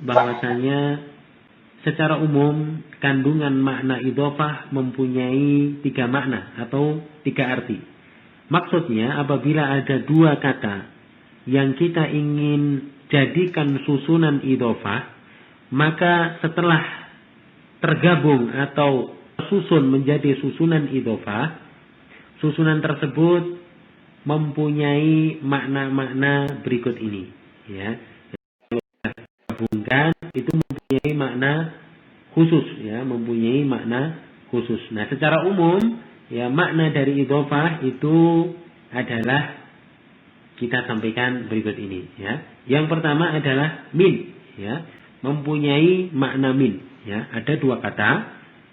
bahwasanya secara umum kandungan makna idhofah mempunyai 3 makna atau 3 arti. Maksudnya apabila ada 2 kata yang kita ingin jadikan susunan idhofah, maka setelah tergabung atau susun menjadi susunan idhofah, susunan tersebut mempunyai makna-makna berikut ini, ya. Gabungkan itu mempunyai makna khusus, ya, mempunyai makna khusus. Nah, secara umum, ya, makna dari idhofah itu adalah kita sampaikan berikut ini, ya. Yang pertama adalah min, ya, mempunyai makna min, ya. Ada 2 kata,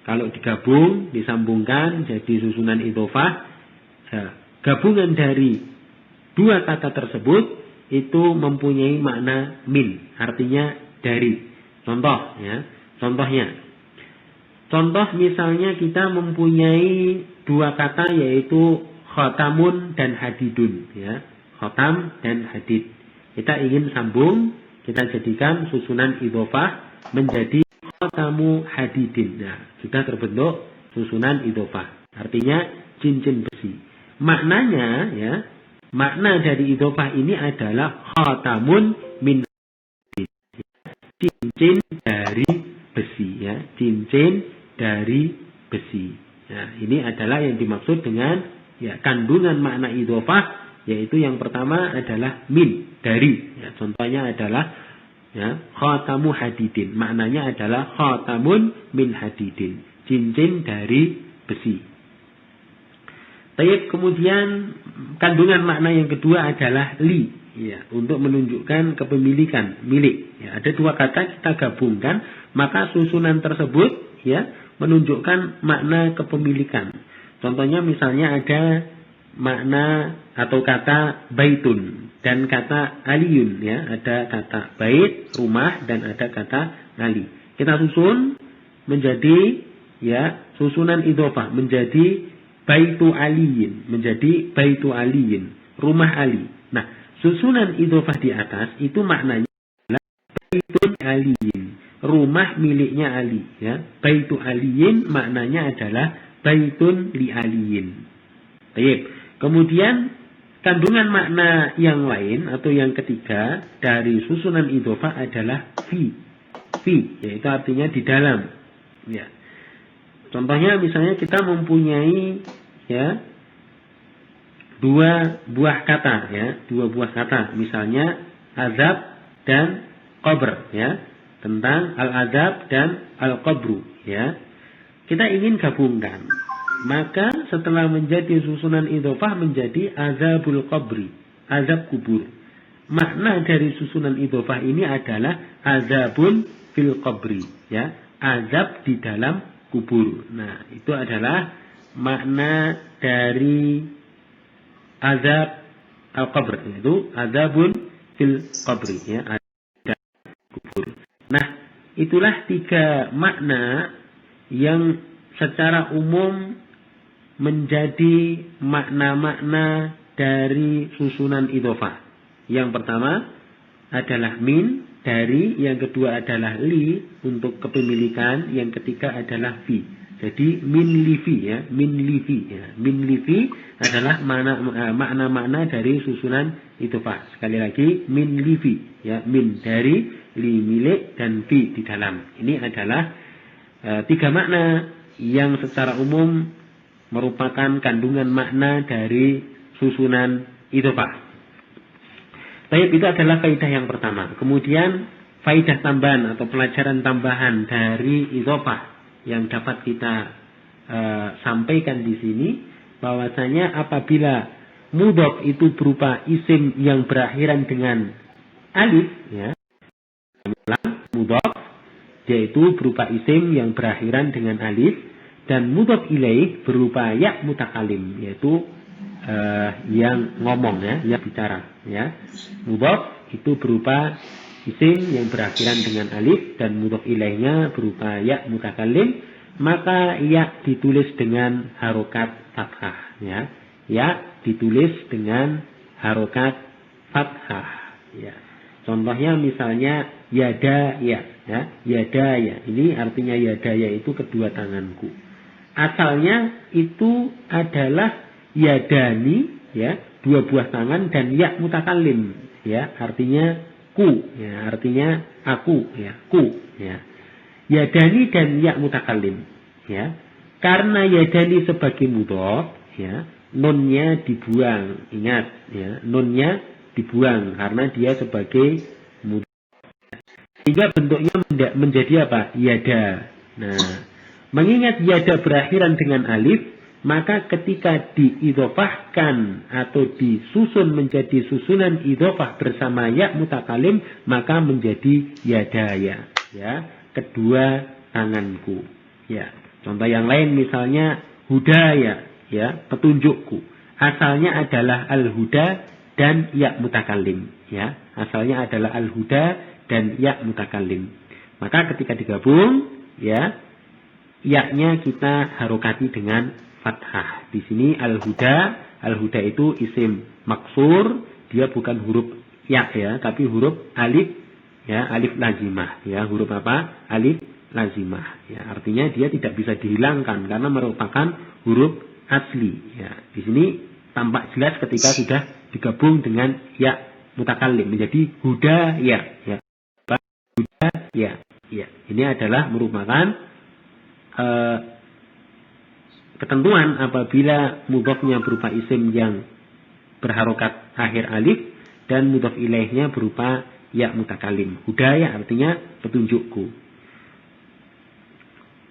kalau digabung, disambungkan jadi susunan idhofah, ya, gabungan dari 2 kata tersebut itu mempunyai makna min, artinya dari. Contoh, ya, contoh misalnya kita mempunyai 2 kata yaitu khotamun dan hadidun, ya, khotam dan hadid. Kita ingin sambung, kita jadikan susunan idhofah menjadi khotamu hadidin. Nah, sudah terbentuk susunan idhofah, artinya cincin besi. Maknanya, ya, makna dari idhofah ini adalah khatamun min hadid, cincin dari besi, ya, cincin dari besi. Nah, ini adalah yang dimaksud dengan, ya, kandungan makna idhofah, yaitu yang pertama adalah min, dari, ya, contohnya adalah, ya, khatamu hadidin, maknanya adalah khatamun min hadidin, cincin dari besi. Kemudian kandungan makna yang kedua adalah li, ya, untuk menunjukkan kepemilikan, milik. Ya, ada 2 kata kita gabungkan, maka susunan tersebut, ya, menunjukkan makna kepemilikan. Contohnya misalnya ada makna atau kata baitun dan kata aliyun, ya, ada kata bait, rumah, dan ada kata ali. Kita susun menjadi, ya, susunan idhofah menjadi baitu aliyin, menjadi baitu aliyin, rumah Ali. Nah, susunan idhofah di atas itu maknanya adalah baitun aliyin, rumah miliknya Ali, ya. Baitu aliyin maknanya adalah baitun li aliyin. Baik. Kemudian kandungan makna yang lain atau yang ketiga dari susunan idhofah adalah fi, yaitu artinya di dalam, ya. Contohnya misalnya kita mempunyai, ya, 2 buah kata, ya, 2 buah kata, misalnya azab dan qabr, ya, tentang al-azab dan al-qabru, ya. Kita ingin gabungkan, maka setelah menjadi susunan idhofah menjadi azabul qabri, azab kubur. Makna dari susunan idhofah ini adalah azabun fil qabri, ya, azab di dalam kubur. Nah, itu adalah makna dari azab al-qabr, yaitu azabun fil qabri, ya, azab kubur. Nah, itulah 3 makna yang secara umum menjadi makna-makna dari susunan idhofah. Yang pertama adalah min, dari, yang kedua adalah li, untuk kepemilikan, yang ketiga adalah fi. Jadi min lifi, ya, min lifi, ya. Min lifi adalah makna-makna dari susunan idhofah. Sekali lagi, min lifi, ya, min dari, li milik, dan fi di dalam. Ini adalah 3 makna yang secara umum merupakan kandungan makna dari susunan idhofah. Baik, itu adalah kaidah yang pertama. Kemudian faidah tambahan atau pelajaran tambahan dari idhofah yang dapat kita sampaikan di sini, bahwasanya apabila mudhof itu berupa isim yang berakhiran dengan alif, ya, mudhof yaitu berupa isim yang berakhiran dengan alif, dan mudhof ilaih berupa ya mutakalim, yaitu yang ngomong, ya, yang bicara, ya. Mudhof itu berupa isim yang berakhiran dengan alif dan mudhof ilaihnya berupa ya mutakalim, maka ya ditulis dengan harokat fathah, ya. Ya ditulis dengan harokat fathah, ya. Contohnya misalnya yadaya, ya, yadaya. Ini artinya yadaya itu kedua tanganku. Asalnya itu adalah yadani, ya, dua buah tangan, dan ya mutakalim, ya, artinya ku, ya, artinya aku, ya, ku, ya. Yadani dan ya mutakalim, ya. Karena yadani sebagai mudhof, ya, nunnya dibuang. Ingat, ya, nunnya dibuang karena dia sebagai mudhof. Sehingga bentuknya menjadi apa? Yada. Nah, mengingat yada berakhiran dengan alif, maka ketika diidhofahkan atau disusun menjadi susunan idhofah bersama ya mutakalim, maka menjadi yadaya, ya, kedua tanganku, ya. Contoh yang lain misalnya hudaya, ya, petunjukku. Asalnya adalah al-huda dan ya mutakalim, ya. Asalnya adalah al-huda dan ya mutakalim. Maka ketika digabung, ya, ya-nya kita harokati dengan fathah. Di sini al-huda, al-huda itu isim maksur, dia bukan huruf ya, ya, tapi huruf alif, ya, alif lazimah, ya, huruf apa? Alif lazimah, ya, artinya dia tidak bisa dihilangkan karena merupakan huruf asli, ya. Di sini tampak jelas ketika sudah digabung dengan ya mutakallim menjadi huda ya, ya, huda ya, ya. Ini adalah merupakan ketentuan apabila mudhofnya berupa isim yang berharokat akhir alif dan mudhof ilaihnya berupa ya mutakalim. Hudaya artinya petunjukku.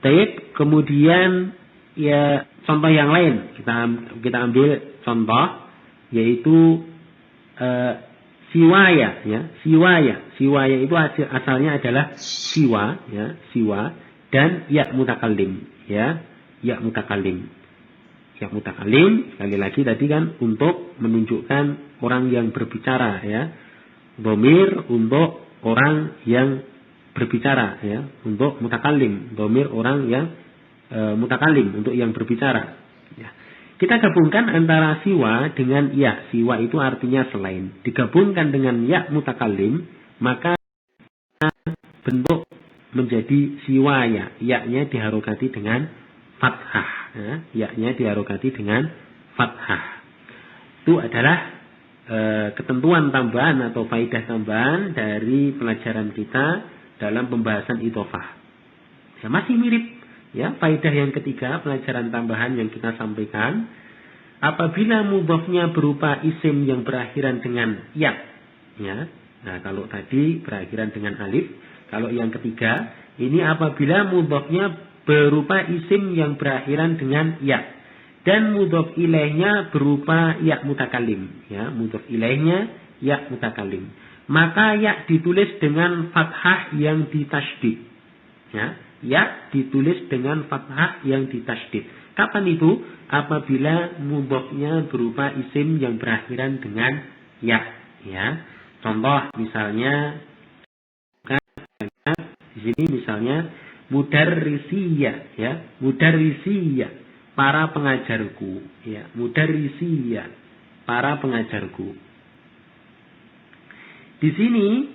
Baik, kemudian ya contoh yang lain kita ambil contoh yaitu siwaya, ya, siwaya itu asalnya adalah siwa, ya, siwa dan ya mutakalim, ya, ya mutakalim. Ya mutakalim sekali lagi tadi kan untuk menunjukkan orang yang berbicara, ya. Dhamir untuk orang yang berbicara, ya, untuk mutakalim. Dhamir orang yang mutakalim untuk yang berbicara, ya. Kita gabungkan antara siwa dengan ya. Siwa itu artinya selain. Digabungkan dengan ya mutakalim, maka bentuk menjadi siwaya. Ya-nya diharokati dengan fathah, ya. Ya-nya diharokati dengan fathah. Itu adalah ketentuan tambahan atau faidah tambahan dari pelajaran kita dalam pembahasan idhofah. Ya, masih mirip, ya, faidah yang ketiga pelajaran tambahan yang kita sampaikan. Apabila mudhofnya berupa isim yang berakhiran dengan ya, ya. Nah, kalau tadi berakhiran dengan alif, kalau yang ketiga ini apabila mudhofnya berupa isim yang berakhiran dengan ya dan mudhof ilaihnya berupa ya mutakalim, ya, mudhof ilaihnya ya mutakalim, maka ya ditulis dengan fathah yang ditasydid, ya ditulis dengan fathah yang ditasydid. Kapan itu? Apabila mudhofnya berupa isim yang berakhiran dengan ya, ya. Contoh misalnya di sini misalnya mudarrisiyah, ya, mudarrisiyah, para pengajarku, ya, mudarrisiyah, para pengajarku. Di sini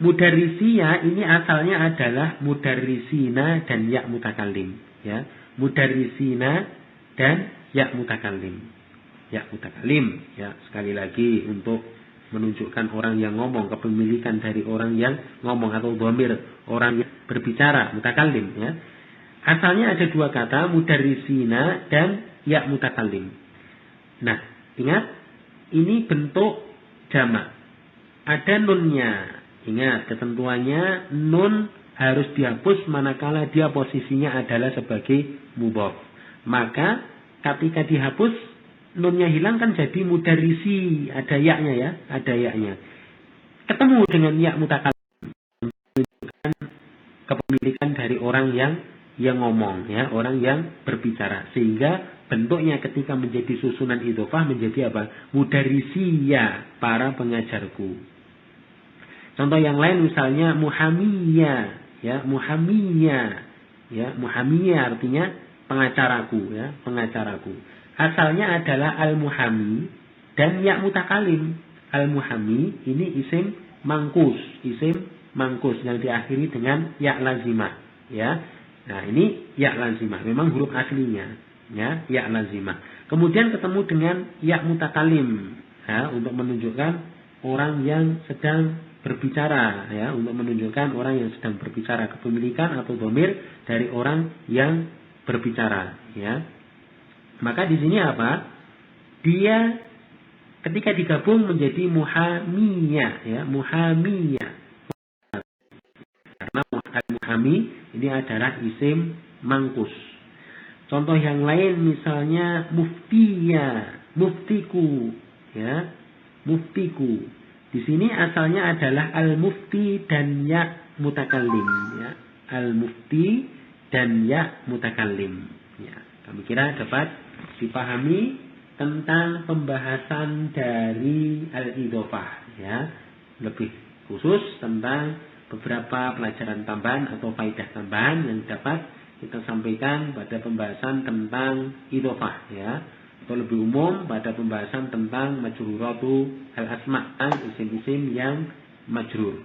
mudarrisiyah ini asalnya adalah mudarrisina dan ya mutakalim, ya, mudarrisina dan ya mutakalim, ya mutakalim, ya, sekali lagi untuk menunjukkan orang yang ngomong, kepemilikan dari orang yang ngomong atau dhamir orang yang berbicara, mutakalim, ya. Asalnya ada dua kata, mudarrisina dan ya mutakalim. Nah, ingat ini bentuk jamak. Ada nunnya. Ingat ketentuannya, nun harus dihapus manakala dia posisinya adalah sebagai mudhof. Maka ketika dihapus nunnya hilang kan jadi mudarrisi, ada ya-nya, ya, ada ya-nya. Ketemu dengan ya mutakalim, menunjukkan kepemilikan dari orang yang ngomong, ya, orang yang berbicara, sehingga bentuknya ketika menjadi susunan idhofah menjadi apa? Mudarrisiya, para pengajarku. Contoh yang lain misalnya muhamiyah, ya, muhamiyah, ya, muhamiyah artinya pengacaraku, ya, pengacaraku. Asalnya adalah al-muhami dan ya mutakalim. Al-muhami ini isim mangkus, isim mangkus yang diakhiri dengan ya lazimah, ya. Nah, ini ya lazimah, memang huruf aslinya, ya, ya lazimah. Kemudian ketemu dengan ya mutakalim, ya, untuk menunjukkan orang yang sedang berbicara, ya, untuk menunjukkan orang yang sedang berbicara, kepemilikan atau dhamir dari orang yang berbicara, ya. Maka di sini apa? Dia ketika digabung menjadi muhamiyah, ya, muhamiyah. Karena al-muhami ini adalah isim mangkus. Contoh yang lain misalnya muftiya, muftiku, ya, muftiku. Di sini asalnya adalah al-mufti dan ya mutakallim, ya, al-mufti dan ya mutakallim. Ya, kami kira dapat dipahami tentang pembahasan dari al-idhofah, ya, lebih khusus tentang beberapa pelajaran tambahan atau faidah tambahan yang dapat kita sampaikan pada pembahasan tentang idhofah, ya, atau lebih umum pada pembahasan tentang majruratu al-asma' dan isim-isim yang majrur.